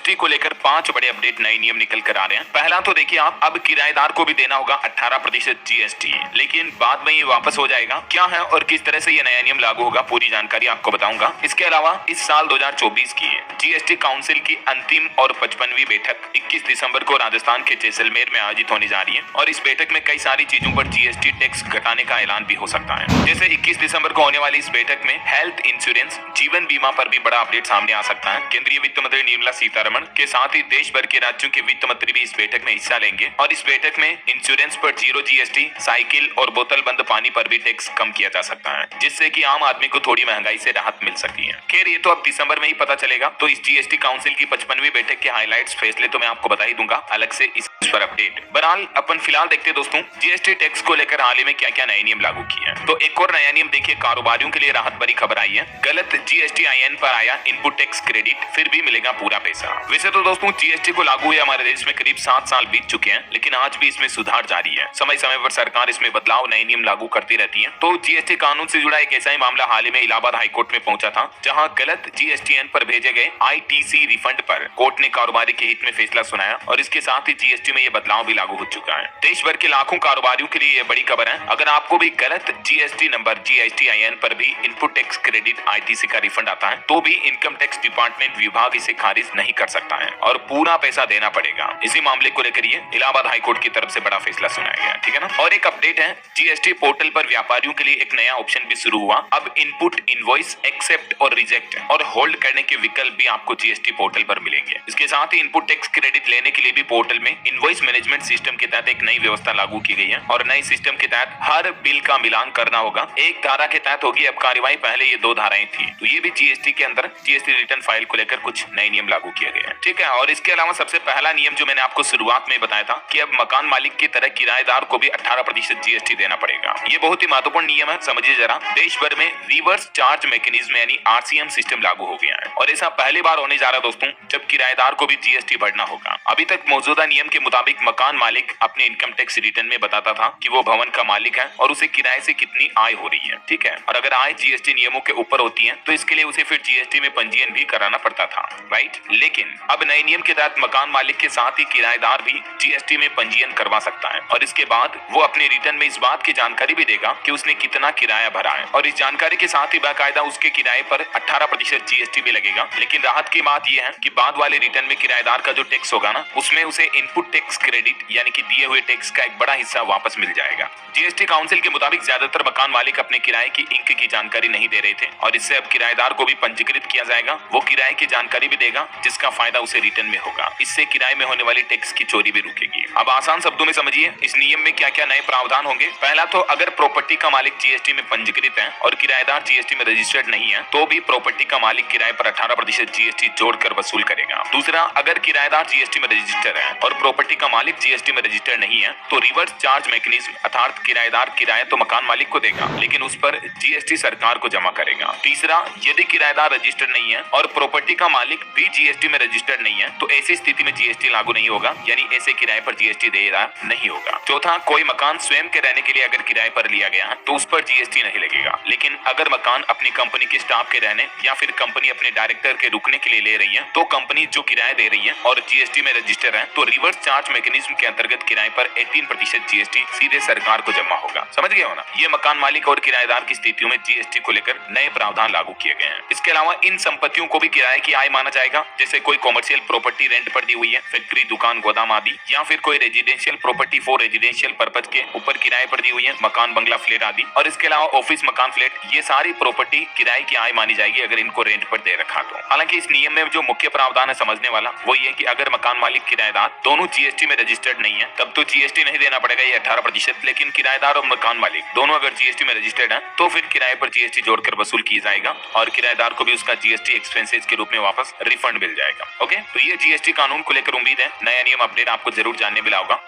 GST को लेकर 5 बड़े अपडेट नए नियम निकल कर आ रहे हैं। पहला तो देखिए आप, अब किराएदार को भी देना होगा 18% जीएसटी, लेकिन बाद में ये वापस हो जाएगा। क्या है और किस तरह से ये नया नियम लागू होगा, पूरी जानकारी आपको बताऊंगा। इसके अलावा इस साल 2024 की जीएसटी काउंसिल की अंतिम और 55वीं बैठक 21 दिसंबर को राजस्थान के जैसलमेर में आयोजित होने जा रही है और इस बैठक में कई सारी चीजों पर जीएसटी टैक्स घटाने का ऐलान भी हो सकता है। जैसे 21 दिसंबर को होने वाली इस बैठक में हेल्थ इंश्योरेंस, जीवन बीमा पर भी बड़ा अपडेट सामने आ सकता है। केंद्रीय वित्त मंत्री निर्मला सीतारमण के साथ ही देश भर के राज्यों के वित्त मंत्री भी इस बैठक में हिस्सा लेंगे और इस बैठक में इंश्योरेंस पर 0 जीएसटी, साइकिल और बोतल बंद पानी पर भी टैक्स कम किया जा सकता है, जिससे कि आम आदमी को थोड़ी महंगाई से राहत मिल सकती है। खैर ये तो अब दिसंबर में ही पता चलेगा। तो इस जीएसटी काउंसिल की 55वीं बैठक के हाइलाइट्स, फैसले तो मैं आपको बता ही दूंगा अलग से इस पर अपडेट। बहरहाल अपन फिलहाल देखते हैं दोस्तों जीएसटी टैक्स को लेकर हाल ही में क्या क्या नए नियम लागू किए हैं। तो एक और नया नियम देखिए, कारोबारियों के लिए राहत भरी खबर आई है। गलत जीएसटी आईएन पर आया इनपुट टैक्स क्रेडिट, फिर भी मिलेगा पूरा पैसा। वैसे तो दोस्तों जीएसटी को लागू हुए हमारे देश में करीब 7 साल बीत चुके हैं, लेकिन आज भी इसमें सुधार जारी है। समय समय पर सरकार इसमें बदलाव, नए नियम लागू करती रहती है। तो जीएसटी कानून से जुड़ा एक ऐसा ही मामला हाल ही में इलाहाबाद हाईकोर्ट में पहुंचा था, जहां गलत जीएसटीएन पर भेजे गए आईटीसी रिफंड पर कोर्ट ने कारोबारी के हित में फैसला सुनाया और इसके साथ ही जीएसटी में ये बदलाव भी लागू हो चुका है। देश भर के लाखों कारोबारियों के लिए ये बड़ी खबर है। अगर आपको भी गलत जीएसटी नंबर, जीएसटीआईएन पर भी इनपुट टैक्स क्रेडिट, आईटीसी का रिफंड आता है, तो भी इनकम टैक्स डिपार्टमेंट विभाग इसे खारिज नहीं कर सकता है और पूरा पैसा देना पड़ेगा। इसी मामले को लेकर ये इलाहाबाद हाईकोर्ट की तरफ से बड़ा फैसला सुनाया गया, ठीक है ना। और एक अपडेट है, जीएसटी पोर्टल पर व्यापारियों के लिए एक नया ऑप्शन भी शुरू हुआ। अब इनपुट, इनवॉइस, एक्सेप्ट और रिजेक्ट और होल्ड करने के विकल्प भी आपको जीएसटी पोर्टल पर मिलेंगे। इसके साथ ही इनपुट टैक्स क्रेडिट लेने के लिए भी पोर्टल में इनवॉइस मैनेजमेंट सिस्टम के तहत एक नई व्यवस्था लागू की गई है और नए सिस्टम के तहत हर बिल का मिलान करना होगा। एक धारा के तहत होगी अब कार्यवाही, पहले ये 2 धाराएं थी। तो ये भी जीएसटी के अंदर जीएसटी रिटर्न फाइल को लेकर कुछ नए नियम लागू किए गए हैं, ठीक है। और इसके अलावा सबसे पहला नियम जो मैंने आपको शुरुआत में बताया था कि अब मकान मालिक की तरह किराएदार को भी 18% जीएसटी देना पड़ेगा। ये बहुत ही महत्वपूर्ण नियम है, समझिए जरा। देश भर में रिवर्स चार्ज मैकेनिज्म यानी आरसीएम सिस्टम लागू हो गया है और ऐसा पहली बार होने जा रहा है दोस्तों, जब किराएदार को भी जीएसटी भरना होगा। अभी तक मौजूदा नियम के मुताबिक मकान मालिक अपने इनकम टैक्स रिटर्न में बताता था कि वो भवन का मालिक है और उसे किराए से कितनी आय हो रही है, ठीक है। और अगर आय जीएसटी नियमों के ऊपर होती है तो इसके लिए उसे फिर जीएसटी में पंजीयन भी कराना पड़ता था, राइट। लेकिन अब नए नियम के तहत मकान मालिक के साथ ही किराएदार भी जीएसटी में पंजीयन करवा सकता है और इसके बाद वो अपने रिटर्न में इस बात की जानकारी भी देगा कि उसने कितना किराया भरा है और इस जानकारी के साथ ही बाकायदा उसके किराए पर 18% जीएसटी भी लगेगा। लेकिन राहत की बात यह है कि बाद वाले रिटर्न में किराएदार का जो टैक्स होगा ना, उसमें उसे इनपुट टैक्स क्रेडिट यानी कि दिए हुए टैक्स का एक बड़ा हिस्सा वापस मिल जाएगा। जीएसटी काउंसिल के मुताबिक ज्यादातर मकान मालिक अपने किराए की इंक की जानकारी नहीं दे रहे थे और इससे अब किराएदार को भी पंजीकृत किया जाएगा। वो किराए की जानकारी भी देगा जिसका फायदा उसे रिटर्न में होगा। इससे किराए में होने वाली टैक्स की चोरी भी रुकेगी। अब आसान शब्दों में समझिए इस नियम में क्या क्या नए प्रावधान होंगे। पहला तो अगर प्रॉपर्टी का मालिक जीएसटी में पंजीकृत है और किराएदार जीएसटी में रजिस्टर्ड नहीं है तो भी प्रॉपर्टी का मालिक किराए पर 18% जीएसटी जोड़कर वसूल करेगा। दूसरा, अगर किराएदार जीएसटी में रजिस्टर्ड है और प्रॉपर्टी का मालिक जीएसटी में रजिस्टर्ड नहीं है तो रिवर्स चार्ज मैकेनिज्म अर्थात किराएदार किराया तो मकान मालिक को देगा लेकिन उस पर जीएसटी सरकार को जमा करेगा। तीसरा, यदि किराएदार रजिस्टर्ड नहीं है और प्रॉपर्टी का मालिक भी जीएसटी में रजिस्टर्ड नहीं है तो ऐसी स्थिति में जीएसटी लागू नहीं होगा, यानी ऐसे किराए पर जीएसटी दे रहा नहीं होगा। चौथा, कोई मकान स्वयं के रहने के लिए अगर किराए पर लिया गया है तो उस पर जीएसटी नहीं लगेगा, लेकिन अगर मकान अपनी कंपनी के स्टाफ के रहने या फिर कंपनी अपने डायरेक्टर के रुकने के लिए ले रही है तो कंपनी जो किराया दे रही है और जीएसटी में रजिस्टर है तो रिवर्स चार्ज मैकेनिज्म के अंतर्गत किराए पर 18% जीएसटी सीधे सरकार को जमा होगा। समझ गए हो ना। ये मकान मालिक और किराएदार की स्थितियों में जीएसटी को लेकर नए प्रावधान लागू किए गए हैं। इसके अलावा इन संपत्तियों को भी किराए की आय माना जाएगा, जैसे कोई कॉमर्शियल प्रॉपर्टी रेंट पर दी हुई है, फैक्ट्री, दुकान, गोदाम आदि, या फिर कोई residential property for residential purpose के ऊपर किराए पर दी हुई है, मकान, बंगला, फ्लैट आदि। और इसके अलावा ऑफिस, मकान, फ्लैट, ये सारी प्रॉपर्टी किराए की आय मानी जाएगी अगर इनको रेंट पर दे रखा तो। हालांकि इस नियम में जो मुख्य प्रावधान है समझने वाला वो ये कि अगर मकान मालिक, किराएदार दोनों जीएसटी में रजिस्टर्ड नहीं है तब तो जीएसटी नहीं देना पड़ेगा ये 18%, लेकिन किराएदार और मकान मालिक दोनों अगर जीएसटी में रजिस्टर्ड है तो फिर किराए पर जीएसटी जोड़कर वसूल की जाएगा और किराएदार को भी उसका जीएसटी एक्सपेंसेस के रूप में वापस रिफंड मिल जाएगा। ओके, तो ये जीएसटी कानून को लेकर उम्मीद है नया नियम अपडेट आपको जरूर जानने मिला होगा।